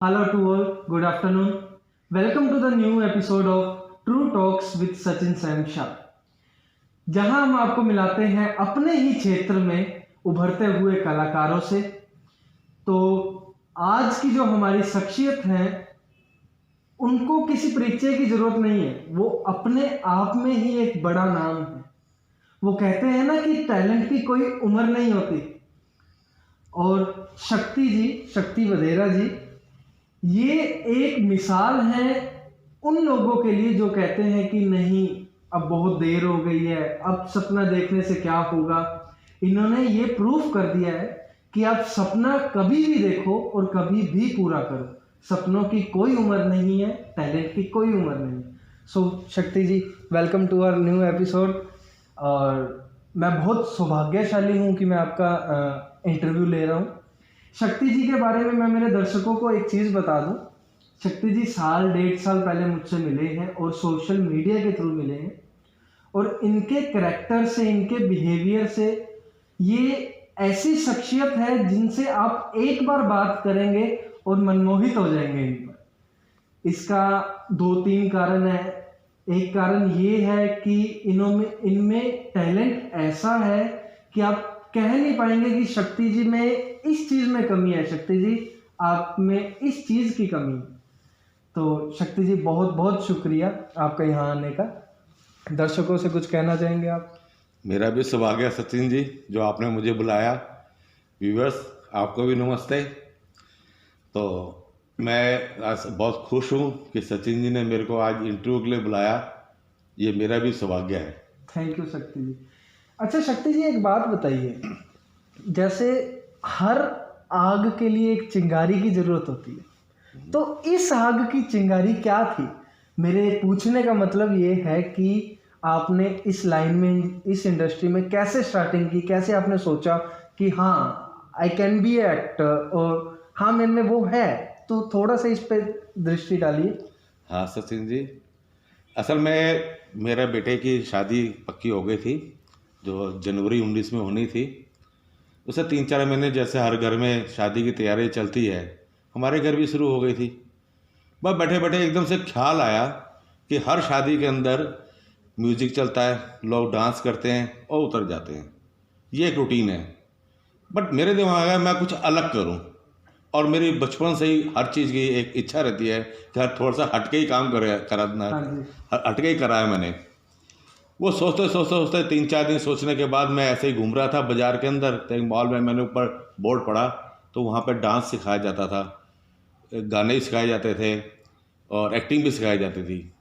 Hello to all, good afternoon. Welcome to the new episode of True Talks with Sachin Sam Shah, जहां हम आपको मिलाते हैं अपने ही क्षेत्र में उभरते हुए कलाकारों से। तो आज की जो हमारी शख्सियत है, उनको किसी परिचय की जरूरत नहीं है, वो अपने आप में ही एक बड़ा नाम है। वो कहते हैं ना कि टैलेंट की कोई उम्र नहीं होती। और शक्ति वधेरा जी, ये एक मिसाल है उन लोगों के लिए जो कहते हैं कि नहीं, अब बहुत देर हो गई है, अब सपना देखने से क्या होगा। इन्होंने ये प्रूफ कर दिया है कि आप सपना कभी भी देखो और कभी भी पूरा करो। सपनों की कोई उम्र नहीं है, टैलेंट की कोई उम्र नहीं है। So Shakti ji, welcome to our new episode. और मैं बहुत सौभाग्यशाली हूँ कि मैं आपका इंटरव्यू ले रहा हूँ। शक्ति जी के बारे में मैं मेरे दर्शकों को एक चीज़ बता दूं। शक्ति जी साल 1.5 साल पहले मुझसे मिले हैं और सोशल मीडिया के थ्रू मिले हैं। और इनके करैक्टर से, इनके बिहेवियर से, ये ऐसी शख्सियत है जिनसे आप एक बार बात करेंगे और मनमोहित हो जाएंगे इन पर। इसका 2-3 कारण है। एक कारण ये है कि इनमें टैलेंट ऐसा है कि आप कह नहीं पाएंगे कि शक्ति जी में इस चीज में कमी है, शक्ति जी आप में इस चीज की कमी है। तो शक्ति जी, बहुत बहुत शुक्रिया आपका यहाँ आने का। दर्शकों से कुछ कहना चाहेंगे आप? मेरा भी सौभाग्य है सचिन जी, जो आपने मुझे बुलाया। व्यूवर्स, आपको भी नमस्ते। तो मैं आज बहुत खुश हूँ कि सचिन जी ने मेरे को आज इंटरव्यू के लिए बुलाया। ये मेरा भी सौभाग्य है। थैंक यू शक्ति जी। अच्छा शक्ति जी, एक बात बताइए, जैसे हर आग के लिए एक चिंगारी की जरूरत होती है, तो इस आग की चिंगारी क्या थी? मेरे पूछने का मतलब ये है कि आपने इस लाइन में, इस इंडस्ट्री में कैसे स्टार्टिंग की, कैसे आपने सोचा कि हाँ आई कैन बी एक्टर, और हाँ मेरे में वो है। तो थोड़ा सा इस पे दृष्टि डालिए। हाँ सचिन जी, असल में मेरे बेटे की शादी पक्की हो गई थी, जो जनवरी 19 में होनी थी। उसे 3-4 महीने जैसे हर घर में शादी की तैयारी चलती है, हमारे घर भी शुरू हो गई थी। बस बैठे बैठे एकदम से ख्याल आया कि हर शादी के अंदर म्यूजिक चलता है, लोग डांस करते हैं और उतर जाते हैं, ये एक रूटीन है। बट मेरे दिमाग में आया मैं कुछ अलग करूं। और मेरी बचपन से ही हर चीज़ की एक इच्छा रहती है कि थोड़ा सा हटके ही काम करना, हाँ जी। हटके ही करा है मैंने। वो सोचते सोचते सोचते 3-4 दिन सोचने के बाद मैं ऐसे ही घूम रहा था बाजार के अंदर, तो एक मॉल में मैंने ऊपर बोर्ड पढ़ा, तो वहाँ पर डांस सिखाया जाता था, गाने भी सिखाए जाते थे और एक्टिंग भी सिखाई जाती थी।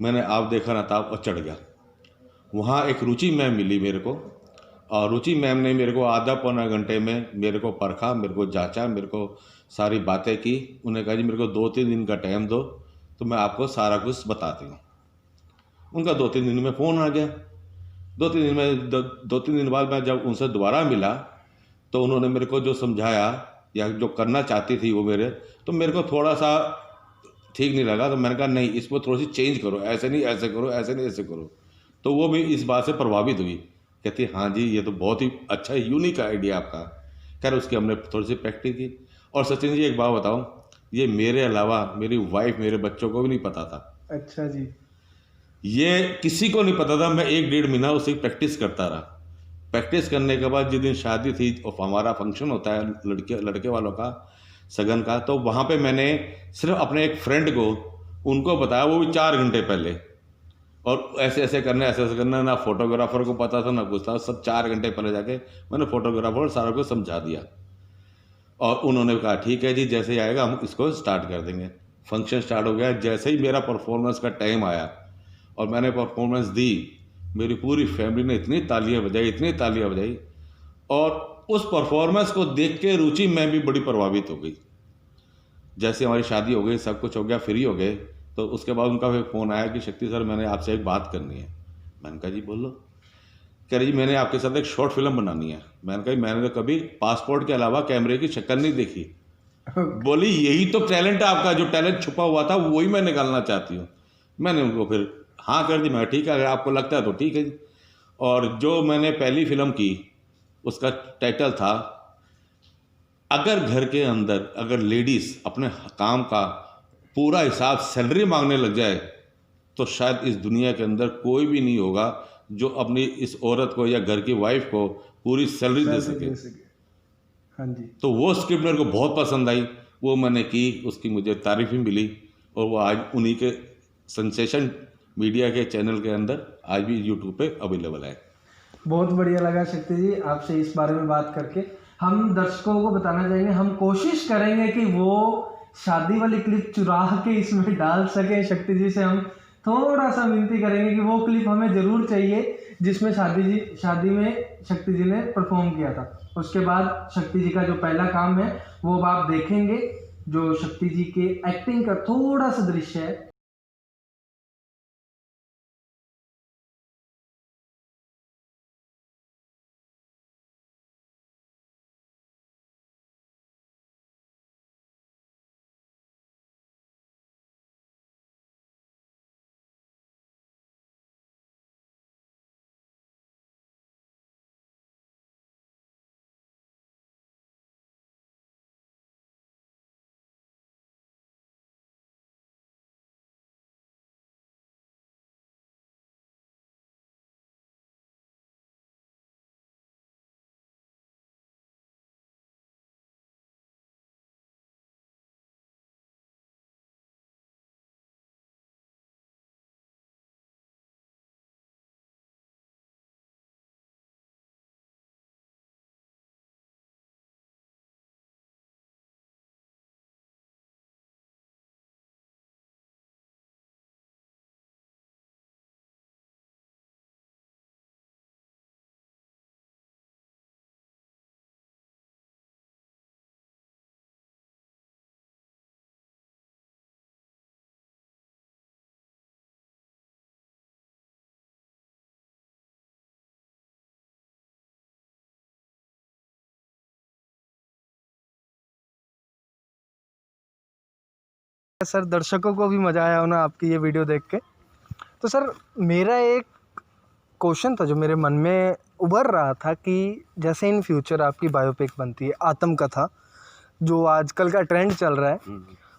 मैंने आप देखा ना ताब और चढ़ गया। वहाँ एक रुचि मैम मिली मेरे को, और रुचि मैम ने मेरे को आधा पौना घंटे में मेरे को परखा, मेरे को जांचा, मेरे को सारी बातें की। उन्हें कहा जी मेरे को 2-3 दिन का टाइम दो, तो मैं आपको सारा कुछ बताती हूँ। उनका 2-3 दिन में फ़ोन आ गया। 2-3 दिन बाद मैं जब उनसे दोबारा मिला, तो उन्होंने मेरे को जो समझाया या जो करना चाहती थी वो तो मेरे को थोड़ा सा ठीक नहीं लगा। तो मैंने कहा नहीं, इसको थोड़ी सी चेंज करो, ऐसे नहीं ऐसे करो, ऐसे नहीं ऐसे करो। तो वो भी इस बात से प्रभावित हुई, कहती हाँ जी ये तो बहुत ही अच्छा यूनिक आइडिया आपका। खैर उसकी हमने थोड़ी सी प्रैक्टिस की। और सचिन जी एक बात बताऊँ, ये मेरे अलावा मेरी वाइफ, मेरे बच्चों को भी नहीं पता था। अच्छा जी। ये किसी को नहीं पता था। मैं 1-1.5 महीना उसकी प्रैक्टिस करता रहा। प्रैक्टिस करने के बाद जिस दिन शादी थी और हमारा फंक्शन होता है लड़के वालों का, सगन का, तो वहाँ पे मैंने सिर्फ अपने एक फ्रेंड को उनको बताया, वो भी 4 घंटे पहले। और ऐसे ऐसे करना, ना फोटोग्राफर को पता था ना कुछ था। सब 4 घंटे पहले जाके मैंने फोटोग्राफर सारा कुछ समझा दिया। और उन्होंने कहा ठीक है जी, जैसे ही आएगा हम इसको स्टार्ट कर देंगे। फंक्शन स्टार्ट हो गया। जैसे ही मेरा परफॉर्मेंस का टाइम आया और मैंने परफॉर्मेंस दी, मेरी पूरी फैमिली ने इतनी तालियां बजाई, इतनी तालियां बजाई। और उस परफॉर्मेंस को देख के रुचि मैं भी बड़ी प्रभावित हो गई। जैसे हमारी शादी हो गई, सब कुछ हो गया, फ्री हो गए, तो उसके बाद उनका फिर फ़ोन आया कि शक्ति सर मैंने आपसे एक बात करनी है। मैंने कहा जी बोलो। कह रही जी मैंने आपके साथ एक शॉर्ट फिल्म बनानी है। मैंने कहा मैंने तो कभी पासपोर्ट के अलावा कैमरे की शक्ल नहीं देखी। बोली यही तो टैलेंट है आपका, जो टैलेंट छुपा हुआ था वही मैं निकालना चाहती हूँ। मैंने उनको फिर हाँ कर दी। मैं ठीक है, अगर आपको लगता है तो ठीक है जी। और जो मैंने पहली फिल्म की, उसका टाइटल था अगर घर के अंदर अगर लेडीज़ अपने काम का पूरा हिसाब सैलरी मांगने लग जाए तो शायद इस दुनिया के अंदर कोई भी नहीं होगा जो अपनी इस औरत को या घर की वाइफ को पूरी सैलरी दे सके। हाँ जी। तो वो स्क्रिप्ट मेरे को बहुत पसंद आई, वो मैंने की, उसकी मुझे तारीफ भी मिली और वो आज उन्हीं के सेंसेशन मीडिया के चैनल के अंदर आज भी यूट्यूब पे अवेलेबल है। बहुत बढ़िया लगा शक्ति जी आपसे इस बारे में बात करके। हम दर्शकों को बताना चाहेंगे, हम कोशिश करेंगे कि वो शादी वाली क्लिप चुरा के इसमें डाल सके। शक्ति जी से हम थोड़ा सा विनती करेंगे कि वो क्लिप हमें ज़रूर चाहिए जिसमें शादी में शक्ति जी ने परफॉर्म किया था। उसके बाद शक्ति जी का जो पहला काम है वो अब आप देखेंगे, जो शक्ति जी के एक्टिंग का थोड़ा सा दृश्य है। सर दर्शकों को भी मज़ा आया होना आपकी ये वीडियो देख के। तो सर मेरा एक क्वेश्चन था जो मेरे मन में उभर रहा था कि जैसे इन फ्यूचर आपकी बायोपिक बनती है आत्मकथा जो आजकल का ट्रेंड चल रहा है,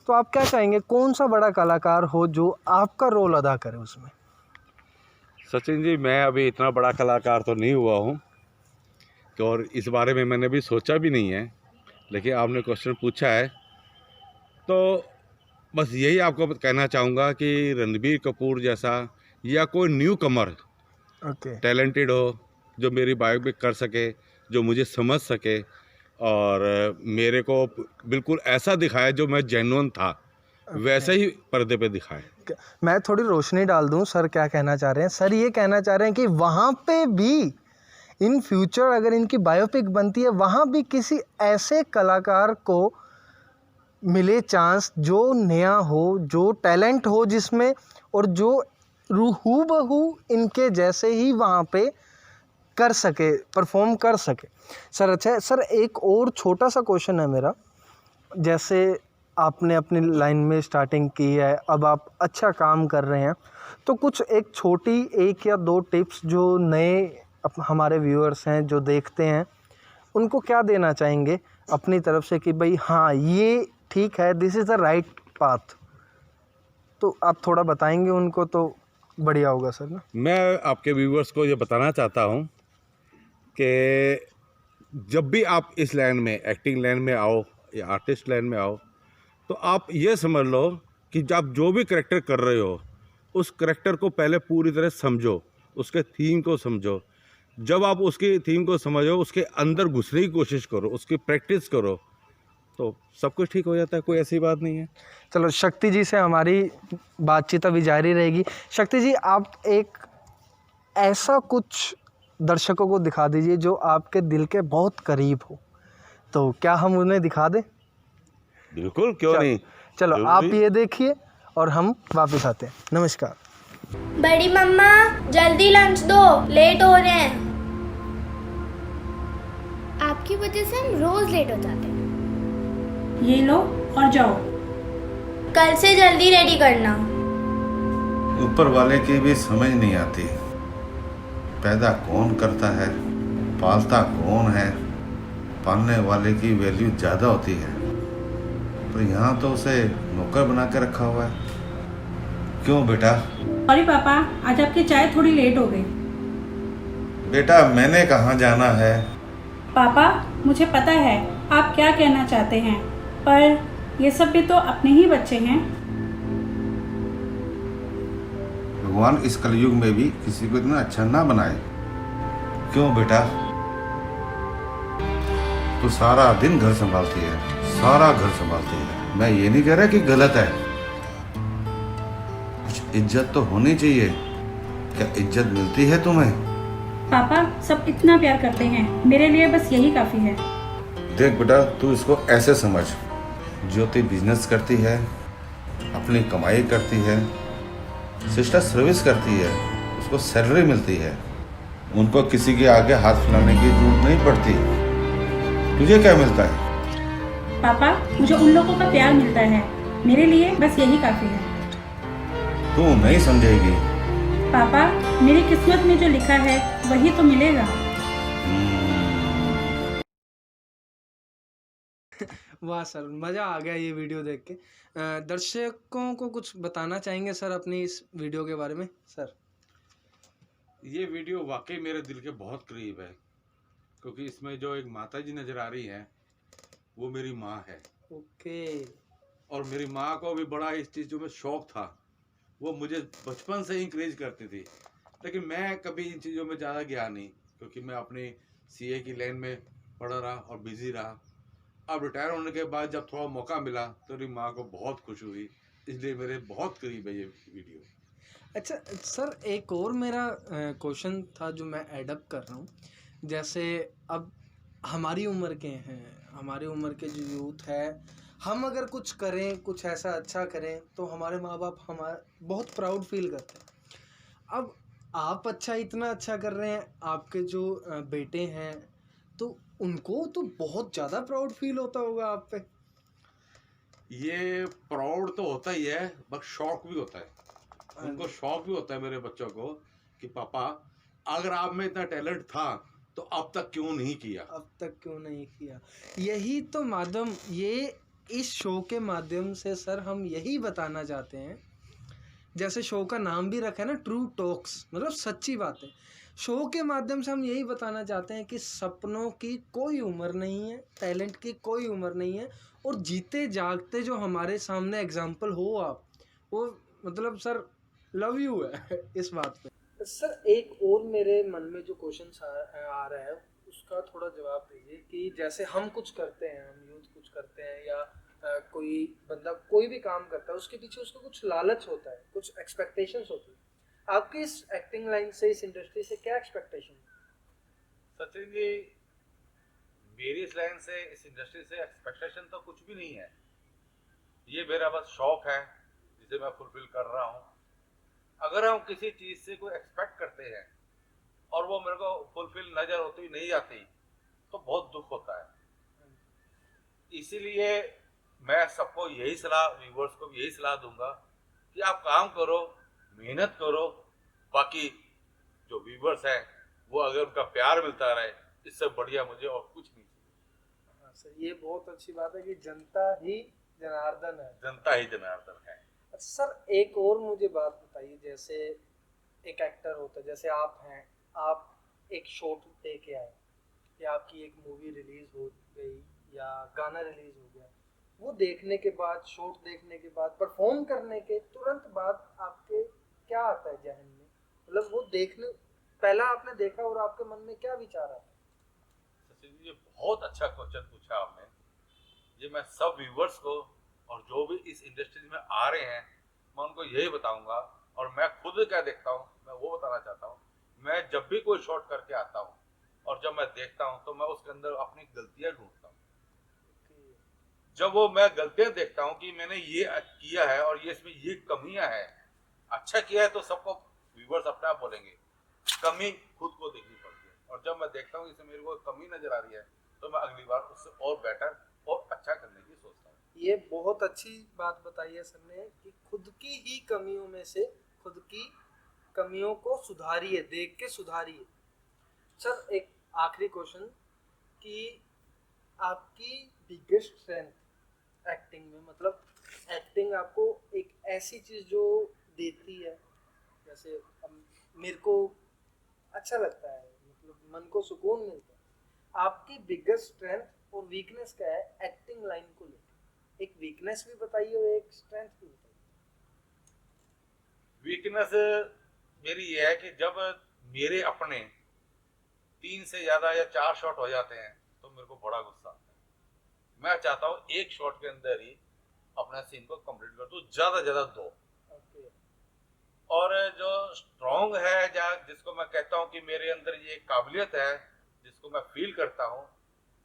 तो आप क्या चाहेंगे कौन सा बड़ा कलाकार हो जो आपका रोल अदा करे उसमें? सचिन जी, मैं अभी इतना बड़ा कलाकार तो नहीं हुआ हूँ और इस बारे में मैंने भी सोचा भी नहीं है, लेकिन आपने क्वेश्चन पूछा है तो बस यही आपको कहना चाहूँगा कि रणबीर कपूर जैसा या कोई न्यू कमर टैलेंटेड हो जो मेरी बायोपिक कर सके, जो मुझे समझ सके और मेरे को बिल्कुल ऐसा दिखाए जो मैं जेन्युइन था वैसे ही पर्दे पे दिखाए। मैं थोड़ी रोशनी डाल दूं, सर क्या कहना चाह रहे हैं? सर ये कहना चाह रहे हैं कि वहाँ पे भी इन फ्यूचर अगर इनकी बायोपिक बनती है वहाँ भी किसी ऐसे कलाकार को मिले चांस जो नया हो, जो टैलेंट हो जिसमें, और जो हूबहू इनके जैसे ही वहाँ पे कर सके, परफॉर्म कर सके। सर अच्छा सर, एक और छोटा सा क्वेश्चन है मेरा। जैसे आपने अपनी लाइन में स्टार्टिंग की है, अब आप अच्छा काम कर रहे हैं, तो कुछ एक छोटी 1 या 2 टिप्स जो नए हमारे व्यूअर्स हैं जो देखते हैं उनको क्या देना चाहेंगे अपनी तरफ से कि भाई हाँ ये ठीक है, this is the right path? तो आप थोड़ा बताएंगे उनको तो बढ़िया होगा सर ना। मैं आपके व्यूअर्स को ये बताना चाहता हूँ कि जब भी आप इस लाइन में, एक्टिंग लाइन में आओ या आर्टिस्ट लाइन में आओ, तो आप ये समझ लो कि आप जो भी करेक्टर कर रहे हो उस करेक्टर को पहले पूरी तरह समझो, उसके थीम को समझो। जब आप उसकी थीम को समझो, उसके अंदर घुसने की कोशिश करो, उसकी प्रैक्टिस करो, तो सब कुछ ठीक हो जाता है। कोई ऐसी बात नहीं है। चलो शक्ति जी से हमारी बातचीत अभी जारी रहेगी। शक्ति जी, आप एक ऐसा कुछ दर्शकों को दिखा दीजिए जो आपके दिल के बहुत करीब हो, तो क्या हम उन्हें दिखा दें? बिल्कुल, क्यों नहीं। चलो आप ये देखिए और हम वापस आते हैं। नमस्कार। बड़ी मम्मा जल्दी लंच दो, लेट हो रहे हैं। आपकी वजह से हम रोज लेट हो जाते हैं। ये लो और जाओ। कल से जल्दी रेडी करना। ऊपर वाले की भी समझ नहीं आती, पैदा कौन करता है, पालता कौन है, पालने वाले की वैल्यू ज़्यादा होती है, पर यहाँ तो उसे नौकर बना के रखा हुआ है। क्यों बेटा? सॉरी पापा, आज आपकी चाय थोड़ी लेट हो गई। बेटा मैंने कहाँ जाना है? पापा, मुझे पता है आप क्या कहना चाहते हैं, पर ये सब भी तो अपने ही बच्चे हैं। भगवान इस कलयुग में भी किसी को इतना अच्छा ना बनाए। क्यों बेटा? तू सारा दिन घर संभालती है, सारा घर संभालती है। मैं ये नहीं कह रहा कि गलत है, कुछ इज्जत तो होनी चाहिए। क्या इज्जत मिलती है तुम्हें? पापा, सब इतना प्यार करते हैं, मेरे लिए बस यही काफ़ी है। देख बेटा, तू इसको ऐसे समझ, ज्योति बिजनेस करती है, अपनी कमाई करती है, सिस्टर सर्विस करती है, उसको सैलरी मिलती है, उनको किसी के आगे हाथ फैलाने की जरूरत नहीं पड़ती। तुझे क्या मिलता है? पापा, मुझे उन लोगों का प्यार मिलता है, मेरे लिए बस यही काफ़ी है। तू नहीं समझेगी। पापा, मेरी किस्मत में जो लिखा है वही तो मिलेगा। वाह सर, मज़ा आ गया ये वीडियो देख के। दर्शकों को कुछ बताना चाहेंगे सर अपनी इस वीडियो के बारे में? सर, ये वीडियो वाकई मेरे दिल के बहुत करीब है, क्योंकि इसमें जो एक माता जी नजर आ रही है वो मेरी माँ है। ओके। और मेरी माँ को भी बड़ा इस चीज़ों में शौक था, वो मुझे बचपन से ही इंकरेज करती थी, लेकिन मैं कभी इन चीज़ों में ज़्यादा गया नहीं, क्योंकि मैं अपनी सीए की लाइन में पढ़ा रहा और बिजी रहा। अब रिटायर होने के बाद जब थोड़ा मौका मिला तो मेरी माँ को बहुत खुश हुई, इसलिए मेरे बहुत करीब है ये वीडियो। अच्छा सर, एक और मेरा क्वेश्चन था जो मैं एडअप कर रहा हूँ। जैसे अब हमारी उम्र के हैं, हमारी उम्र के जो यूथ है, हम अगर कुछ करें, कुछ ऐसा अच्छा करें तो हमारे माँ बाप हमारे बहुत प्राउड फील करते हैं। अब आप इतना अच्छा कर रहे हैं, आपके जो बेटे हैं तो उनको तो बहुत ज़्यादा प्राउड फील होता होगा आप पे। ये प्राउड तो होता ही है, बस शौक भी होता है। उनको शौक भी होता है मेरे बच्चों को कि पापा अगर आप में इतना टैलेंट था तो अब तक क्यों नहीं किया। अब तक क्यों नहीं किया। यही तो माध्यम, ये इस शो के माध्यम से सर हम यही बताना चाहते हैं। जैसे शो का नाम भी रखा है ना, ट्रू टॉक्स, मतलब सच्ची बातें। शो के माध्यम से हम यही बताना चाहते हैं कि सपनों की कोई उम्र नहीं है, टैलेंट की कोई उम्र नहीं है, और जीते जागते जो हमारे सामने एग्जाम्पल हो आप, वो मतलब सर लव यू है इस बात पे। सर एक और मेरे मन में जो क्वेश्चन आ रहा है उसका थोड़ा जवाब दीजिए कि जैसे हम कुछ करते हैं, हम यूथ कुछ करते हैं, या कोई बंदा कोई भी काम करता है, उसके पीछे उसको कुछ लालच होता है, कुछ एक्सपेक्टेशंस होती है। आपकी इस एक्टिंग लाइन से, इस इंडस्ट्री से क्या एक्सपेक्टेशन है? सचिन जी, मेरी इस लाइन से, इस इंडस्ट्री से एक्सपेक्टेशन तो कुछ भी नहीं है। ये मेरा बस शौक है जिसे मैं फुलफिल कर रहा हूँ। अगर हम किसी चीज़ से कोई एक्सपेक्ट करते हैं और वो मेरे को फुलफिल नजर होती नहीं आती तो बहुत दुख होता है। इसीलिए मैं सबको यही सलाह, व्यूवर्स को भी यही सलाह दूंगा कि आप काम करो, मेहनत करो, बाकी जो व्यूवर्स हैं वो अगर उनका प्यार मिलता रहे, इससे बढ़िया मुझे और कुछ नहीं चाहिए। हाँ सर, ये बहुत अच्छी बात है कि जनता ही जनार्दन है। जनता ही जनार्दन है। सर एक और मुझे बात बताइए, जैसे एक एक्टर होता है, जैसे आप हैं, आप एक शॉट दे के आए, या आपकी एक मूवी रिलीज हो गई या गाना रिलीज हो गया, वो देखने के बाद, शॉट देखने के बाद, परफॉर्म करने के तुरंत बाद आपके क्या आता है जहन में? मतलब वो देखने पहला आपने देखा और आपके मन में क्या विचार आता है? सचिन जी, ये बहुत अच्छा क्वेश्चन पूछा आपने। ये मैं सब व्यूवर्स को और जो भी इस इंडस्ट्री में आ रहे हैं मैं उनको यही बताऊंगा, और मैं खुद क्या देखता हूँ मैं वो बताना चाहता हूँ। मैं जब भी कोई शॉट करके आता हूँ और जब मैं देखता हूँ तो मैं उसके अंदर अपनी गलतियां ढूंढता हूँ। जब वो मैं गलतियां देखता हूँ कि मैंने ये किया है और ये इसमें ये कमियां हैं, अच्छा किया है तो सबको व्यूवर्स अपने आप बोलेंगे, कमी खुद को देखनी पड़ती है। और जब मैं देखता हूँ इसमें मेरे को कमी नजर आ रही है तो मैं अगली बार उससे और बेटर और अच्छा करने की सोचता हूँ। ये बहुत अच्छी बात बताई है सर ने कि खुद की ही कमियों में से खुद की कमियों को सुधारिए, देख के सुधारिए। सर एक आखिरी क्वेश्चन कि आपकी बिगेस्ट स्ट्रेंथ एक्टिंग में, मतलब एक्टिंग आपको एक ऐसी चीज जो देती है, जैसे मेरे को अच्छा लगता है, मतलब मन को सुकून मिलता है। आपकी बिगेस्ट स्ट्रेंथ और वीकनेस क्या है एक्टिंग लाइन को लेकर? एक वीकनेस भी बताइए और एक स्ट्रेंथ भी बताइए। वीकनेस मेरी ये है कि जब मेरे अपने 3 से ज्यादा या 4 शॉट हो जाते हैं तो मेरे को बड़ा गुस्सा आता है। मैं चाहता हूँ एक शॉट के अंदर ही अपना सीन को कंप्लीट कर दूं, ज्यादा से ज्यादा 2। ओके। और जो स्ट्रॉन्ग है, या जिसको मैं कहता हूँ कि मेरे अंदर ये काबिलियत है, जिसको मैं फील करता हूँ,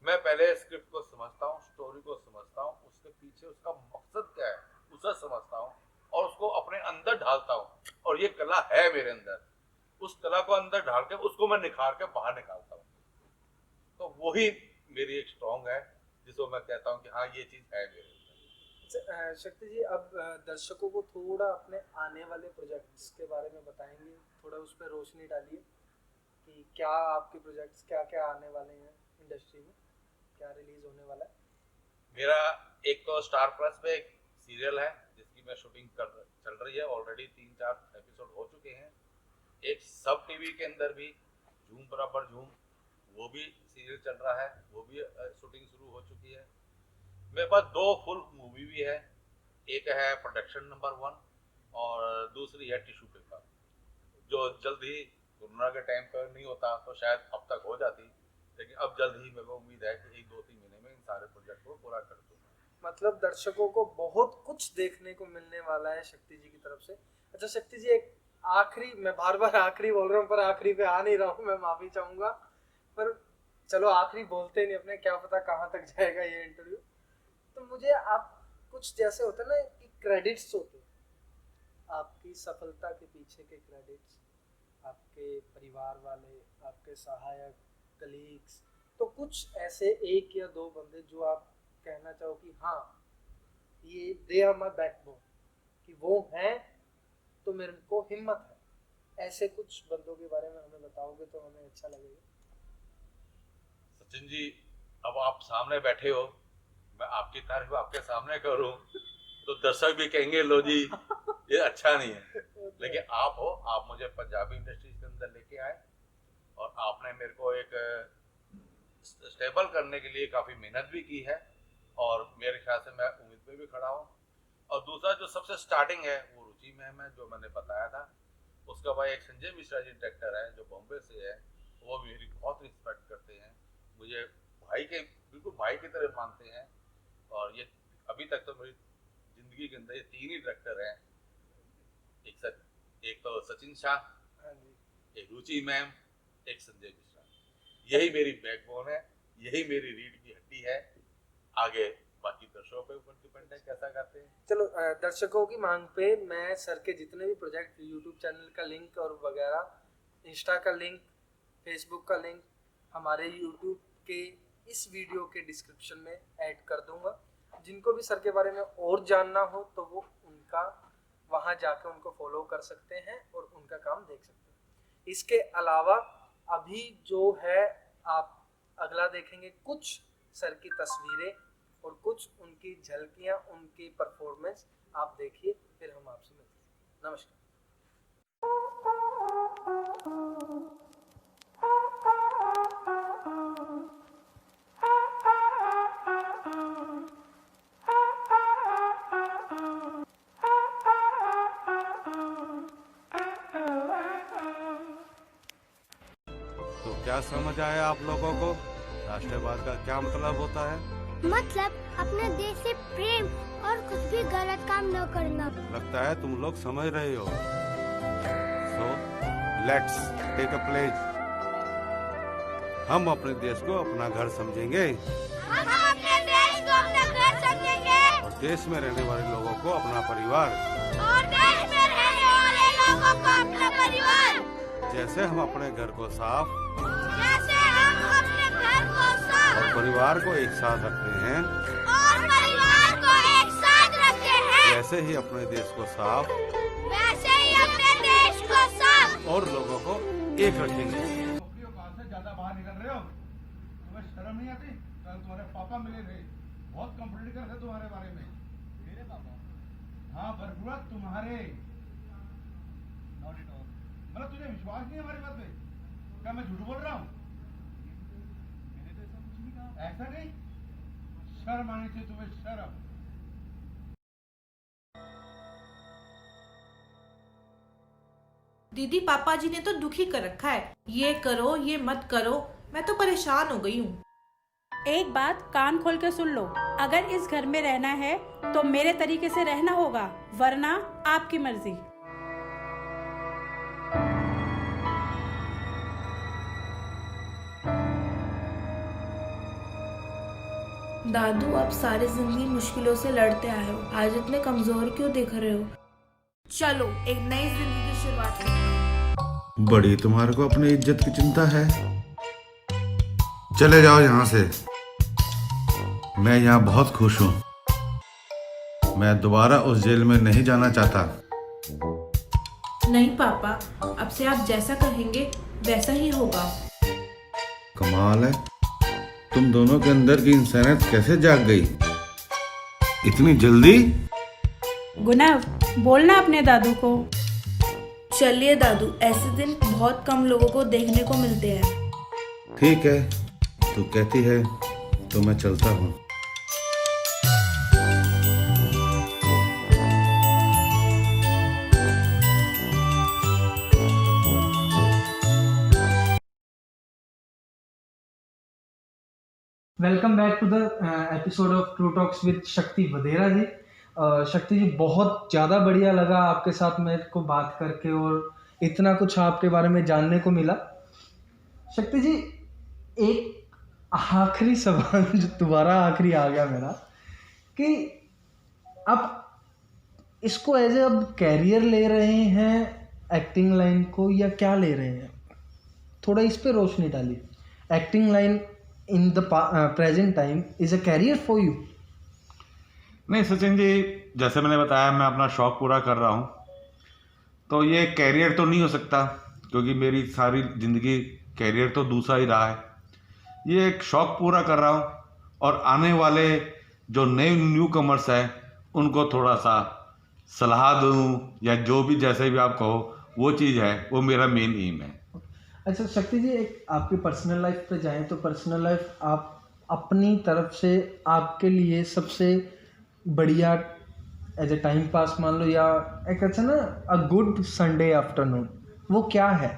मैं पहले स्क्रिप्ट को समझता हूँ, स्टोरी को समझता हूँ, उसके पीछे उसका मकसद क्या है उसे समझता हूँ और उसको अपने अंदर ढालता हूँ। और ये कला है मेरे अंदर, उस कला को अंदर ढाल के उसको मैं निखार के बाहर निकालता हूँ। तो वही मेरी एक स्ट्रॉन्ग है जिसको मैं कहता हूँ कि हाँ ये चीज है मेरे अंदर। शक्ति जी, अब दर्शकों को थोड़ा अपने आने वाले प्रोजेक्ट्स के बारे में बताएंगे, थोड़ा उस पर रोशनी डालिए कि क्या आपके प्रोजेक्ट्स क्या क्या आने वाले हैं इंडस्ट्री में, क्या रिलीज होने वाला है? मेरा एक तो स्टार प्लस पे एक सीरियल है जिसकी मैं शूटिंग चल रही है, ऑलरेडी 3-4 एपिसोड हो चुके हैं। एक सब टीवी के अंदर भी झूम बराबर झूम, वो भी सीरियल चल रहा है, वो भी शूटिंग शुरू हो चुकी है। मेरे पास 2 फुल मूवी भी है, एक है प्रोडक्शन नंबर 1 और दूसरी है टिश्यू पेपर, जो जल्द ही, कोरोना के टाइम पर नहीं होता तो शायद अब तक हो जाती, लेकिन अब जल्द ही मेरे को उम्मीद है कि 1-2-3 महीने में इन सारे प्रोजेक्ट को पूरा कर दूंगा। मतलब दर्शकों को बहुत कुछ देखने को मिलने वाला है शक्ति जी की तरफ से। अच्छा शक्ति जी, एक आखिरी, मैं बार बार आखिरी बोल रहा हूँ पर आखिरी पे आ नहीं रहा हूँ, मैं माफी चाहूंगा, पर चलो आखिरी बोलते नहीं अपने, क्या पता कहाँ तक जाएगा ये इंटरव्यू। तो मुझे आप कुछ जैसे होते हैं ना कि क्रेडिट्स होते हैं, आपकी सफलता के पीछे के क्रेडिट्स, आपके परिवार वाले, आपके सहायक, कलीग्स, तो कुछ ऐसे 1 या 2 बंदे जो आप कहना चाहो कि हाँ ये दे आर माय बैकबोन, कि वो हैं तो मेरे को हिम्मत है, ऐसे कुछ बंदों के बारे में हमें बताओगे तो हमें अच्छा लगेगा। सचिन जी, अब आप सामने बैठे हो, मैं आपकी तारीफ आपके सामने करूं तो दर्शक भी कहेंगे लो जी ये अच्छा नहीं है, लेकिन आप हो, आप मुझे पंजाबी इंडस्ट्री के अंदर लेके आए और आपने मेरे को एक स्टेबल करने के लिए काफ़ी मेहनत भी की है और मेरे ख्याल से मैं उम्मीद पे भी खड़ा हूँ। और दूसरा जो सबसे स्टार्टिंग है वो रुचि मैम है, जो मैंने बताया था। उसका भाई एक संजय मिश्रा जी डायरेक्टर है जो बॉम्बे से है, वो मेरी बहुत रिस्पेक्ट करते हैं, मुझे भाई के बिल्कुल भाई की तरह मानते हैं। और ये अभी तक तो मेरी जिंदगी के अंदर ये 3 ही डायरेक्टर हैं, एक तो सचिन शाह, एक रुचि मैम, एक संजय मिश्रा। यही मेरी बैकबोन है, यही मेरी रीढ़ की हड्डी है। आगे बाकी दर्शकों पे ऊपर डिपेंड है कैसा करते हैं। चलो दर्शकों की मांग पे मैं सर के जितने भी प्रोजेक्ट, यूट्यूब चैनल का लिंक और वगैरह, इंस्टा का लिंक, फेसबुक का लिंक हमारे यूट्यूब के इस वीडियो के डिस्क्रिप्शन में ऐड कर दूंगा। जिनको भी सर के बारे में और जानना हो तो वो उनका वहाँ जाके उनको फॉलो कर सकते हैं और उनका काम देख सकते हैं। इसके अलावा अभी जो है आप अगला देखेंगे कुछ सर की तस्वीरें और कुछ उनकी झलकियाँ, उनकी परफॉर्मेंस आप देखिए, फिर हम आपसे मिलते हैं। नमस्कार। तो क्या समझ आया आप लोगों को? राष्ट्रवाद का क्या मतलब होता है? मतलब अपने देश से प्रेम और कुछ भी गलत काम न करना। लगता है तुम लोग समझ रहे हो। So let's take a pledge. हम अपने देश को अपना घर समझेंगे हम अपने देश को अपना घर समझेंगे और देश में रहने वाले लोगों को अपना परिवार, और देश में रहने वाले लोगों को अपना परिवार। जैसे हम अपने घर को साफ जैसे हम अपने घर को साफ और परिवार को एक साथ रखते हैं, और परिवार को एक साथ रखते हैं, वैसे ही अपने देश को साफ वैसे ही अपने देश को साफ और लोगों को एक रखेंगे। नौकरियों कहाँ से ज्यादा बाहर निकल रहे हो? तुम्हें शर्म नहीं आती? कल तुम्हारे पापा मिले थे, बहुत कंप्लेंट कर रहे तुम्हारे बारे में। मेरे पापा? हाँ बरगुड़ा तुम्हारे। Not at all. मतलब तुझे विश्वास नहीं है हमारी बात पे? क्या मैं झूठ बोल रहा हूँ? मैंने तो ऐसा कुछ नहीं कहा। ऐसा नहीं, शर्म आनी चाहिए तुम्हें, शर्म। दीदी पापा जी ने तो दुखी कर रखा है, ये करो ये मत करो, मैं तो परेशान हो गई हूँ। एक बात कान खोल के सुन लो, अगर इस घर में रहना है तो मेरे तरीके से रहना होगा, वरना आपकी मर्जी। दादू, आप सारी जिंदगी मुश्किलों से लड़ते आए हो, आज इतने कमजोर क्यों दिख रहे हो? चलो एक नई जिंदगी की शुरुआत करते हैं। बड़ी तुम्हारे को अपनी इज्जत की चिंता है। चले जाओ यहाँ से, मैं यहाँ बहुत खुश हूँ। मैं दोबारा उस जेल में नहीं जाना चाहता। नहीं पापा, अब से आप जैसा कहेंगे वैसा ही होगा। कमाल है, तुम दोनों के अंदर की इंसानियत कैसे जाग गई इतनी जल्दी? गुनाह, बोलना अपने दादू को। चलिए दादू, ऐसे दिन बहुत कम लोगों को देखने को मिलते हैं। ठीक है, तू कहती है तो मैं चलता हूँ। Welcome back to the episode of true talks with Shakti Vadhera जी। शक्ति जी, बहुत ज़्यादा बढ़िया लगा आपके साथ मेरे को बात करके और इतना कुछ आपके बारे में जानने को मिला। शक्ति जी, एक आखिरी सवाल जो दोबारा आखिरी आ गया मेरा, कि आप इसको एज ए अब कैरियर ले रहे हैं एक्टिंग लाइन को, या क्या ले रहे हैं? थोड़ा इस पे रोशनी डालिए। Acting line in the present time is a career for you? नहीं सचिन जी, जैसे मैंने बताया मैं अपना शौक़ पूरा कर रहा हूँ, तो ये कैरियर तो नहीं हो सकता क्योंकि मेरी सारी ज़िंदगी कैरियर तो दूसरा ही रहा है। ये एक शौक़ पूरा कर रहा हूँ और आने वाले जो नए न्यू कमर्स हैं उनको थोड़ा सा सलाह दूँ या जो भी जैसे भी आप कहो, वो चीज़ है, वो मेरा मेन एम है। अच्छा शक्ति जी, एक आपकी पर्सनल लाइफ पे जाएं तो पर्सनल लाइफ आप अपनी तरफ से आपके लिए सबसे बढ़िया एज ए टाइम पास मान लो, या एक अच्छा ना अ गुड संडे आफ्टरनून, वो क्या है?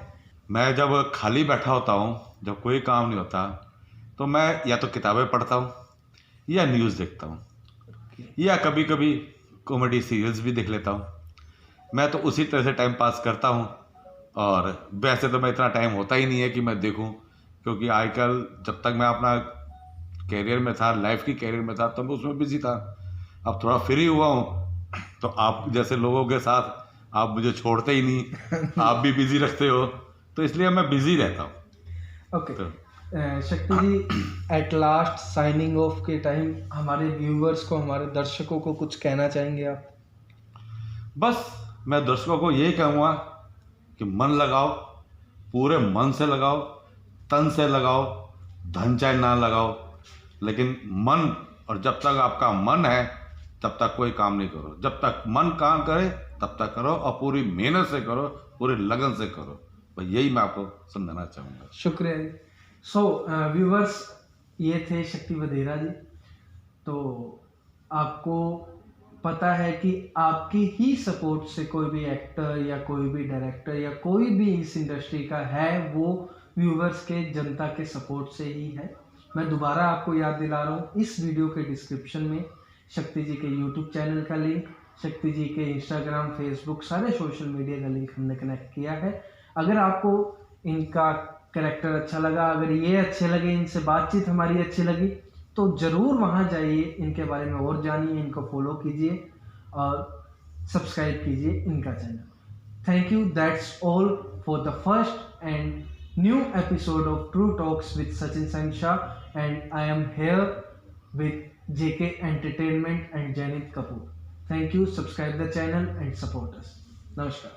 मैं जब खाली बैठा होता हूँ, जब कोई काम नहीं होता, तो मैं या तो किताबें पढ़ता हूँ या न्यूज़ देखता हूँ या कभी कभी कॉमेडी सीरियल्स भी देख लेता हूँ। मैं तो उसी तरह से टाइम पास करता हूँ। और वैसे तो मैं इतना टाइम होता ही नहीं है कि मैं देखूं, क्योंकि आजकल जब तक मैं अपना कैरियर में था, लाइफ की कैरियर में था, तो मैं उसमें बिजी था। अब थोड़ा फ्री हुआ हूं तो आप जैसे लोगों के साथ आप मुझे छोड़ते ही नहीं, आप भी बिजी रखते हो, तो इसलिए मैं बिजी रहता हूँ। ओके शक्ति जी, एट लास्ट साइनिंग ऑफ के टाइम हमारे व्यूवर्स को, हमारे दर्शकों को कुछ कहना चाहेंगे आप? बस मैं दर्शकों को यही कहूँगा कि मन लगाओ, पूरे मन से लगाओ, तन से लगाओ, धन चाहे ना लगाओ, लेकिन मन, और जब तक आपका मन है तब तक कोई काम नहीं करो। जब तक मन काम करे तब तक करो और पूरी मेहनत से करो, पूरी लगन से करो। बस यही मैं आपको समझाना चाहूँगा। शुक्रिया जी। सो व्यूवर्स, ये थे शक्ति वधेरा जी। तो आपको पता है कि आपकी ही सपोर्ट से कोई भी एक्टर या कोई भी डायरेक्टर या कोई भी इस इंडस्ट्री का है, वो व्यूवर्स के, जनता के सपोर्ट से ही है। मैं दोबारा आपको याद दिला रहा हूँ, इस वीडियो के डिस्क्रिप्शन में शक्ति जी के यूट्यूब चैनल का लिंक, शक्ति जी के इंस्टाग्राम, फेसबुक, सारे सोशल मीडिया का लिंक हमने कनेक्ट किया है। अगर आपको इनका कैरेक्टर अच्छा लगा, अगर ये अच्छे लगे, इनसे बातचीत हमारी अच्छी लगी, तो ज़रूर वहाँ जाइए, इनके बारे में और जानिए, इनको फॉलो कीजिए और सब्सक्राइब कीजिए इनका channel. Thank you. That's all for the first and new episode of true talks with Sachin Sam Shah, and I am here with JK Entertainment and Janit Kapoor. Thank you. Subscribe the channel and support us. Namaskar.